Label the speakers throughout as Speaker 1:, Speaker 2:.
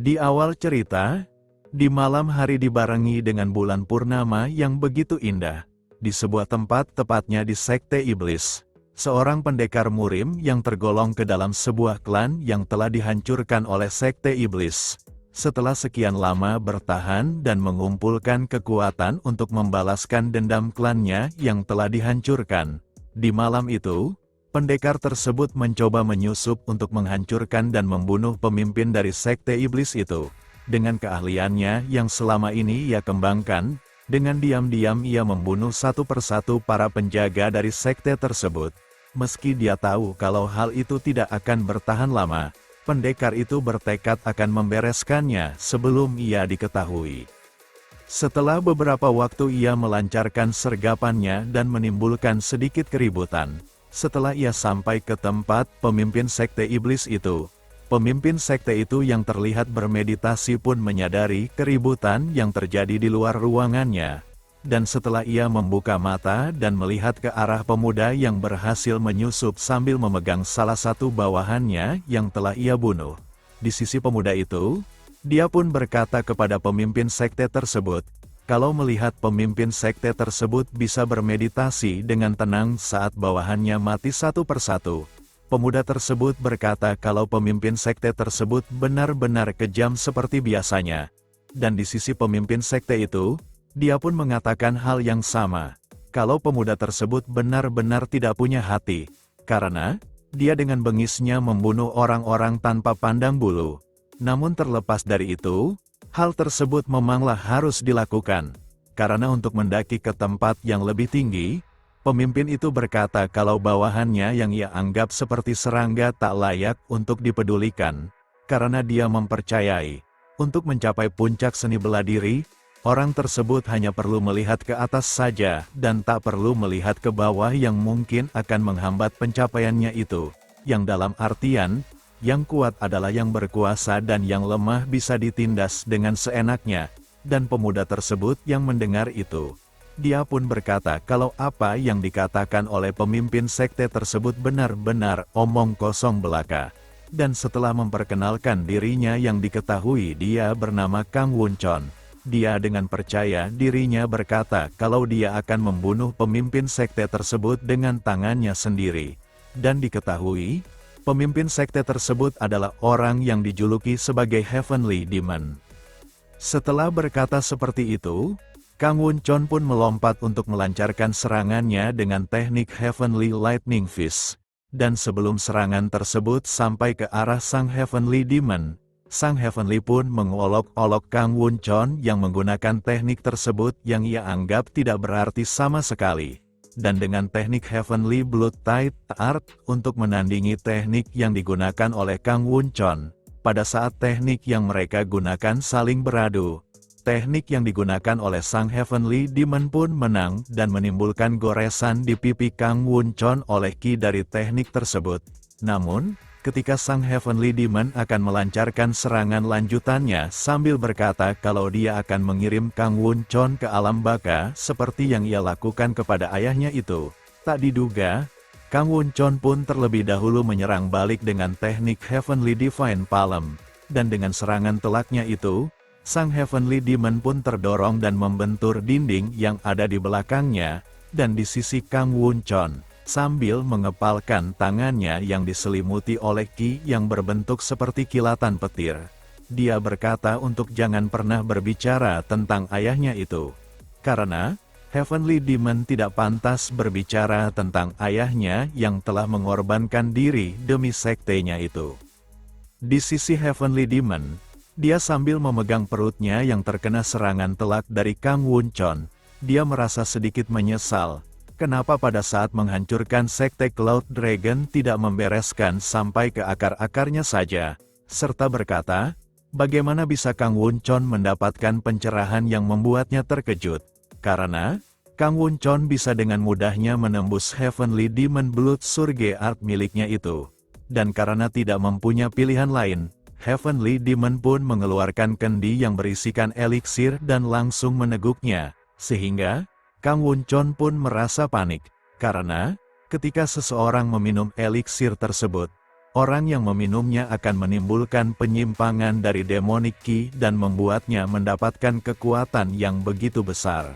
Speaker 1: Di awal cerita, di malam hari dibarengi dengan bulan purnama yang begitu indah, di sebuah tempat tepatnya di Sekte Iblis, seorang pendekar murim yang tergolong ke dalam sebuah klan yang telah dihancurkan oleh Sekte Iblis. Setelah sekian lama bertahan dan mengumpulkan kekuatan untuk membalaskan dendam klannya yang telah dihancurkan, di malam itu, pendekar tersebut mencoba menyusup untuk menghancurkan dan membunuh pemimpin dari Sekte Iblis itu. Dengan keahliannya yang selama ini ia kembangkan, dengan diam-diam ia membunuh satu persatu para penjaga dari sekte tersebut. Meski dia tahu kalau hal itu tidak akan bertahan lama, pendekar itu bertekad akan membereskannya sebelum ia diketahui. Setelah beberapa waktu ia melancarkan sergapannya dan menimbulkan sedikit keributan. Setelah ia sampai ke tempat pemimpin Sekte Iblis itu, pemimpin sekte itu yang terlihat bermeditasi pun menyadari keributan yang terjadi di luar ruangannya. Dan setelah ia membuka mata dan melihat ke arah pemuda yang berhasil menyusup sambil memegang salah satu bawahannya yang telah ia bunuh, di sisi pemuda itu, dia pun berkata kepada pemimpin sekte tersebut, kalau melihat pemimpin sekte tersebut bisa bermeditasi dengan tenang saat bawahannya mati satu persatu, pemuda tersebut berkata kalau pemimpin sekte tersebut benar-benar kejam seperti biasanya. Dan di sisi pemimpin sekte itu, dia pun mengatakan hal yang sama. Kalau pemuda tersebut benar-benar tidak punya hati, karena dia dengan bengisnya membunuh orang-orang tanpa pandang bulu. Namun terlepas dari itu, hal tersebut memanglah harus dilakukan. Karena untuk mendaki ke tempat yang lebih tinggi, pemimpin itu berkata kalau bawahannya yang ia anggap seperti serangga tak layak untuk dipedulikan. Karena dia mempercayai, untuk mencapai puncak seni bela diri, orang tersebut hanya perlu melihat ke atas saja dan tak perlu melihat ke bawah yang mungkin akan menghambat pencapaiannya itu. Yang dalam artian, yang kuat adalah yang berkuasa dan yang lemah bisa ditindas dengan seenaknya. Dan pemuda tersebut yang mendengar itu, dia pun berkata kalau apa yang dikatakan oleh pemimpin sekte tersebut benar-benar omong kosong belaka. Dan setelah memperkenalkan dirinya yang diketahui dia bernama Kang Wuncon, dia dengan percaya dirinya berkata kalau dia akan membunuh pemimpin sekte tersebut dengan tangannya sendiri. Dan diketahui, pemimpin sekte tersebut adalah orang yang dijuluki sebagai Heavenly Demon. Setelah berkata seperti itu, Kang Wuncon pun melompat untuk melancarkan serangannya dengan teknik Heavenly Lightning Fist. Dan sebelum serangan tersebut sampai ke arah sang Heavenly Demon, sang Heavenly pun mengolok-olok Kang Wuncon yang menggunakan teknik tersebut yang ia anggap tidak berarti sama sekali. Dan dengan teknik Heavenly Blood Tide Art untuk menandingi teknik yang digunakan oleh Kang Wuncon. Pada saat teknik yang mereka gunakan saling beradu, teknik yang digunakan oleh sang Heavenly Demon pun menang dan menimbulkan goresan di pipi Kang Wuncon oleh ki dari teknik tersebut. Namun, ketika sang Heavenly Demon akan melancarkan serangan lanjutannya sambil berkata kalau dia akan mengirim Kang Wuncon ke alam baka seperti yang ia lakukan kepada ayahnya itu, tak diduga, Kang Wuncon pun terlebih dahulu menyerang balik dengan teknik Heavenly Divine Palm. Dan dengan serangan telaknya itu, sang Heavenly Demon pun terdorong dan membentur dinding yang ada di belakangnya, dan di sisi Kang Wuncon, sambil mengepalkan tangannya yang diselimuti oleh ki yang berbentuk seperti kilatan petir. Dia berkata untuk jangan pernah berbicara tentang ayahnya itu. Karena, Heavenly Demon tidak pantas berbicara tentang ayahnya yang telah mengorbankan diri demi sektenya itu. Di sisi Heavenly Demon, dia sambil memegang perutnya yang terkena serangan telak dari Kang Wuncon, dia merasa sedikit menyesal. Kenapa pada saat menghancurkan sekte Cloud Dragon tidak membereskan sampai ke akar-akarnya saja, serta berkata, bagaimana bisa Kang Wuncon mendapatkan pencerahan yang membuatnya terkejut, karena, Kang Wuncon bisa dengan mudahnya menembus Heavenly Demon Blood Surge Art miliknya itu. Dan karena tidak mempunyai pilihan lain, Heavenly Demon pun mengeluarkan kendi yang berisikan eliksir dan langsung meneguknya, sehingga, Kang Wuncon pun merasa panik, karena, ketika seseorang meminum eliksir tersebut, Orang yang meminumnya akan menimbulkan penyimpangan dari demonic ki dan membuatnya mendapatkan kekuatan yang begitu besar.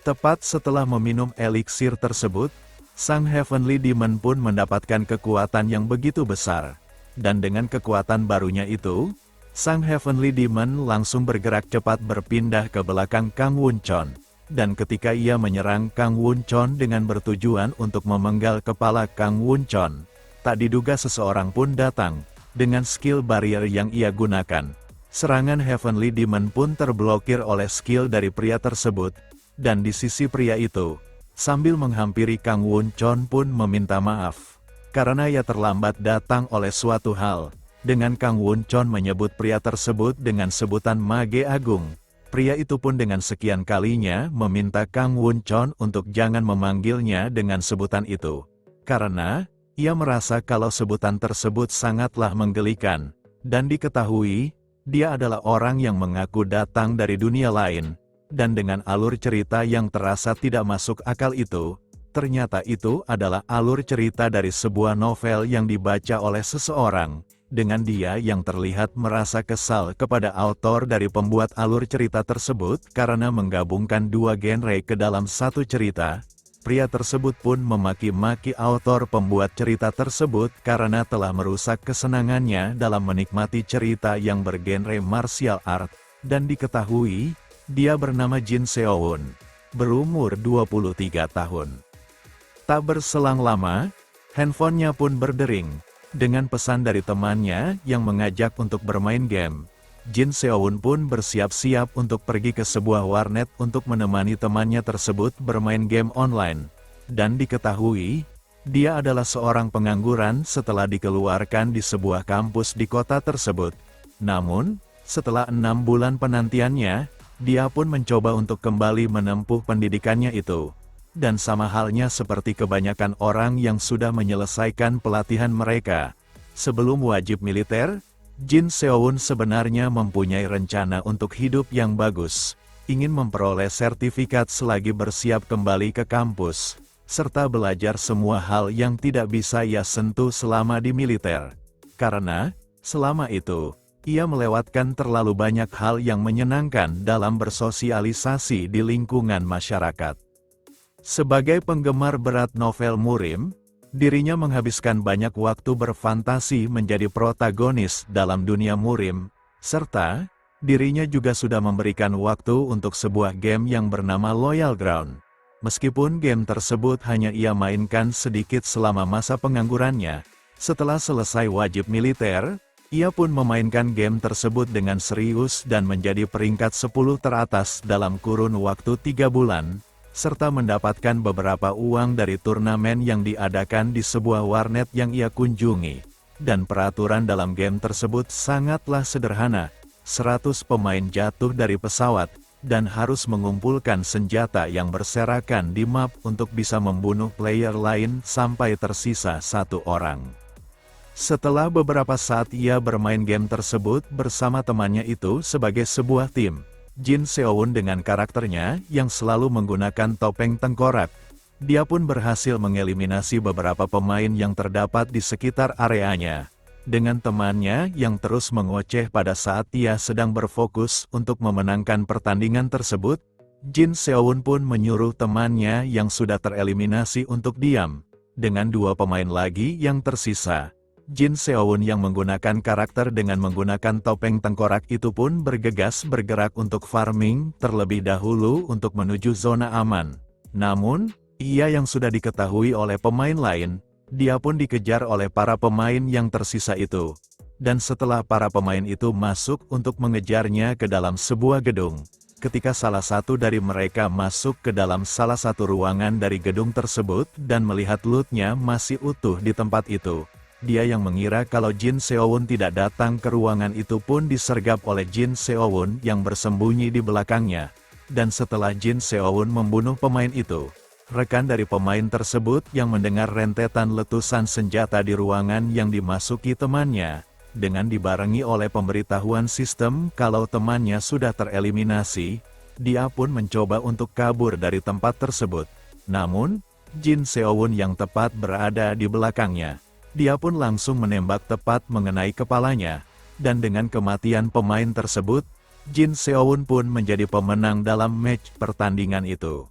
Speaker 1: Tepat setelah meminum eliksir tersebut, sang Heavenly Demon pun mendapatkan kekuatan yang begitu besar. Dan dengan kekuatan barunya itu, sang Heavenly Demon langsung bergerak cepat berpindah ke belakang Kang Wun-chon. Dan ketika ia menyerang Kang Wun-chon dengan bertujuan untuk memenggal kepala Kang Wun-chon, tak diduga seseorang pun datang, dengan skill barrier yang ia gunakan. Serangan Heavenly Demon pun terblokir oleh skill dari pria tersebut, dan di sisi pria itu, sambil menghampiri Kang Wun-chon pun meminta maaf. Karena ia terlambat datang oleh suatu hal, dengan Kang Wun-chon menyebut pria tersebut dengan sebutan Mage Agung. Pria itu pun dengan sekian kalinya meminta Kang Wun-chon untuk jangan memanggilnya dengan sebutan itu. Karena ia merasa kalau sebutan tersebut sangatlah menggelikan, dan diketahui, dia adalah orang yang mengaku datang dari dunia lain, dan dengan alur cerita yang terasa tidak masuk akal itu, ternyata itu adalah alur cerita dari sebuah novel yang dibaca oleh seseorang, dengan dia yang terlihat merasa kesal kepada autor dari pembuat alur cerita tersebut karena menggabungkan dua genre ke dalam satu cerita. Pria tersebut pun memaki-maki autor pembuat cerita tersebut karena telah merusak kesenangannya dalam menikmati cerita yang bergenre martial art, dan diketahui, dia bernama Jin Seo-won, berumur 23 tahun. Tak berselang lama, handphonenya pun berdering, dengan pesan dari temannya yang mengajak untuk bermain game. Jin Seo-won pun bersiap-siap untuk pergi ke sebuah warnet untuk menemani temannya tersebut bermain game online. Dan diketahui, dia adalah seorang pengangguran setelah dikeluarkan di sebuah kampus di kota tersebut. Namun, setelah 6 bulan penantiannya, dia pun mencoba untuk kembali menempuh pendidikannya itu. Dan sama halnya seperti kebanyakan orang yang sudah menyelesaikan pelatihan mereka sebelum wajib militer, Jin Seo-won sebenarnya mempunyai rencana untuk hidup yang bagus, ingin memperoleh sertifikat selagi bersiap kembali ke kampus, serta belajar semua hal yang tidak bisa ia sentuh selama di militer. Karena, selama itu, ia melewatkan terlalu banyak hal yang menyenangkan dalam bersosialisasi di lingkungan masyarakat. Sebagai penggemar berat novel Murim, dirinya menghabiskan banyak waktu berfantasi menjadi protagonis dalam dunia Murim, serta dirinya juga sudah memberikan waktu untuk sebuah game yang bernama Loyal Ground. Meskipun game tersebut hanya ia mainkan sedikit selama masa penganggurannya, setelah selesai wajib militer, ia pun memainkan game tersebut dengan serius dan menjadi peringkat 10 teratas dalam kurun waktu 3 bulan. Serta mendapatkan beberapa uang dari turnamen yang diadakan di sebuah warnet yang ia kunjungi. Dan peraturan dalam game tersebut sangatlah sederhana, 100 pemain jatuh dari pesawat, dan harus mengumpulkan senjata yang berserakan di map untuk bisa membunuh player lain sampai tersisa 1 orang. Setelah beberapa saat ia bermain game tersebut bersama temannya itu sebagai sebuah tim, Jin Seo-won dengan karakternya yang selalu menggunakan topeng tengkorak, dia pun berhasil mengeliminasi beberapa pemain yang terdapat di sekitar areanya. Dengan temannya yang terus mengoceh pada saat ia sedang berfokus untuk memenangkan pertandingan tersebut, Jin Seo-won pun menyuruh temannya yang sudah tereliminasi untuk diam. Dengan 2 pemain lagi yang tersisa, Jin Seo-won yang menggunakan karakter dengan menggunakan topeng tengkorak itu pun bergegas bergerak untuk farming terlebih dahulu untuk menuju zona aman. Namun, ia yang sudah diketahui oleh pemain lain, dia pun dikejar oleh para pemain yang tersisa itu. Dan setelah para pemain itu masuk untuk mengejarnya ke dalam sebuah gedung, ketika salah satu dari mereka masuk ke dalam salah satu ruangan dari gedung tersebut dan melihat loot-nya masih utuh di tempat itu, dia yang mengira kalau Jin Seo-won tidak datang ke ruangan itu pun disergap oleh Jin Seo-won yang bersembunyi di belakangnya. Dan setelah Jin Seo-won membunuh pemain itu, rekan dari pemain tersebut yang mendengar rentetan letusan senjata di ruangan yang dimasuki temannya, dengan dibarengi oleh pemberitahuan sistem kalau temannya sudah tereliminasi, dia pun mencoba untuk kabur dari tempat tersebut. Namun, Jin Seo-won yang tepat berada di belakangnya. Dia pun langsung menembak tepat mengenai kepalanya, dan dengan kematian pemain tersebut, Jin Seowon pun menjadi pemenang dalam match pertandingan itu.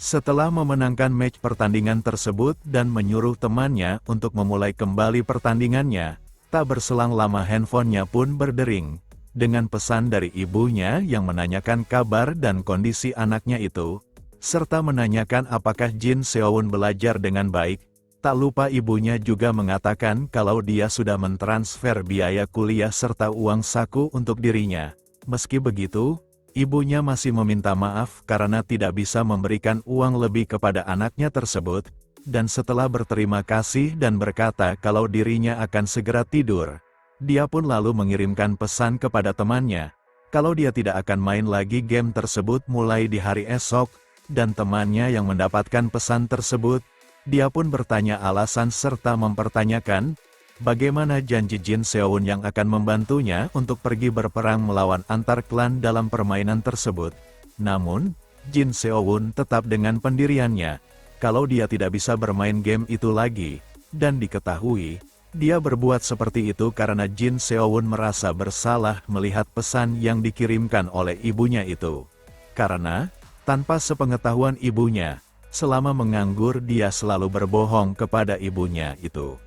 Speaker 1: Setelah memenangkan match pertandingan tersebut dan menyuruh temannya untuk memulai kembali pertandingannya, tak berselang lama handphonenya pun berdering, dengan pesan dari ibunya yang menanyakan kabar dan kondisi anaknya itu, serta menanyakan apakah Jin Seowon belajar dengan baik. Tak lupa ibunya juga mengatakan kalau dia sudah mentransfer biaya kuliah serta uang saku untuk dirinya. Meski begitu, ibunya masih meminta maaf karena tidak bisa memberikan uang lebih kepada anaknya tersebut, dan setelah berterima kasih dan berkata kalau dirinya akan segera tidur, dia pun lalu mengirimkan pesan kepada temannya, kalau dia tidak akan main lagi game tersebut mulai di hari esok, dan temannya yang mendapatkan pesan tersebut, dia pun bertanya alasan serta mempertanyakan, bagaimana janji Jin Seowon yang akan membantunya untuk pergi berperang melawan antar klan dalam permainan tersebut. Namun, Jin Seowon tetap dengan pendiriannya, kalau dia tidak bisa bermain game itu lagi, dan diketahui, dia berbuat seperti itu karena Jin Seowon merasa bersalah melihat pesan yang dikirimkan oleh ibunya itu. Karena, tanpa sepengetahuan ibunya, selama menganggur dia selalu berbohong kepada ibunya itu.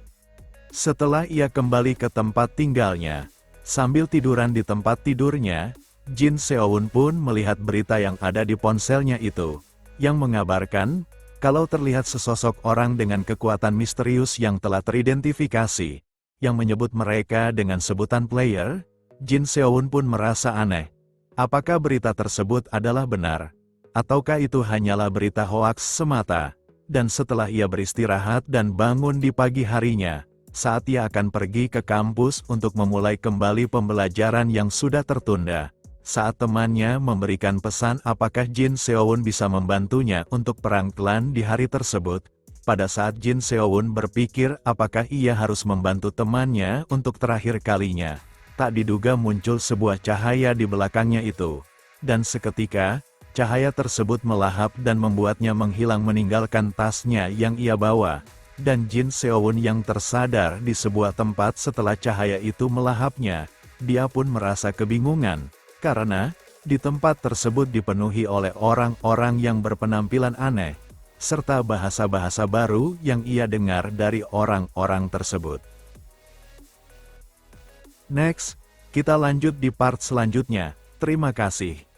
Speaker 1: Setelah ia kembali ke tempat tinggalnya, sambil tiduran di tempat tidurnya, Jin Seowon pun melihat berita yang ada di ponselnya itu, yang mengabarkan, kalau terlihat sesosok orang dengan kekuatan misterius yang telah teridentifikasi, yang menyebut mereka dengan sebutan player, Jin Seowon pun merasa aneh. Apakah berita tersebut adalah benar? Ataukah itu hanyalah berita hoaks semata? Dan setelah ia beristirahat dan bangun di pagi harinya, saat ia akan pergi ke kampus untuk memulai kembali pembelajaran yang sudah tertunda, saat temannya memberikan pesan apakah Jin Seowon bisa membantunya untuk perang klan di hari tersebut, pada saat Jin Seowon berpikir apakah ia harus membantu temannya untuk terakhir kalinya, tak diduga muncul sebuah cahaya di belakangnya itu, dan seketika, cahaya tersebut melahap dan membuatnya menghilang meninggalkan tasnya yang ia bawa, dan Jin Seowon yang tersadar di sebuah tempat setelah cahaya itu melahapnya, dia pun merasa kebingungan, karena, di tempat tersebut dipenuhi oleh orang-orang yang berpenampilan aneh, serta bahasa-bahasa baru yang ia dengar dari orang-orang tersebut. Next, kita lanjut di part selanjutnya, terima kasih.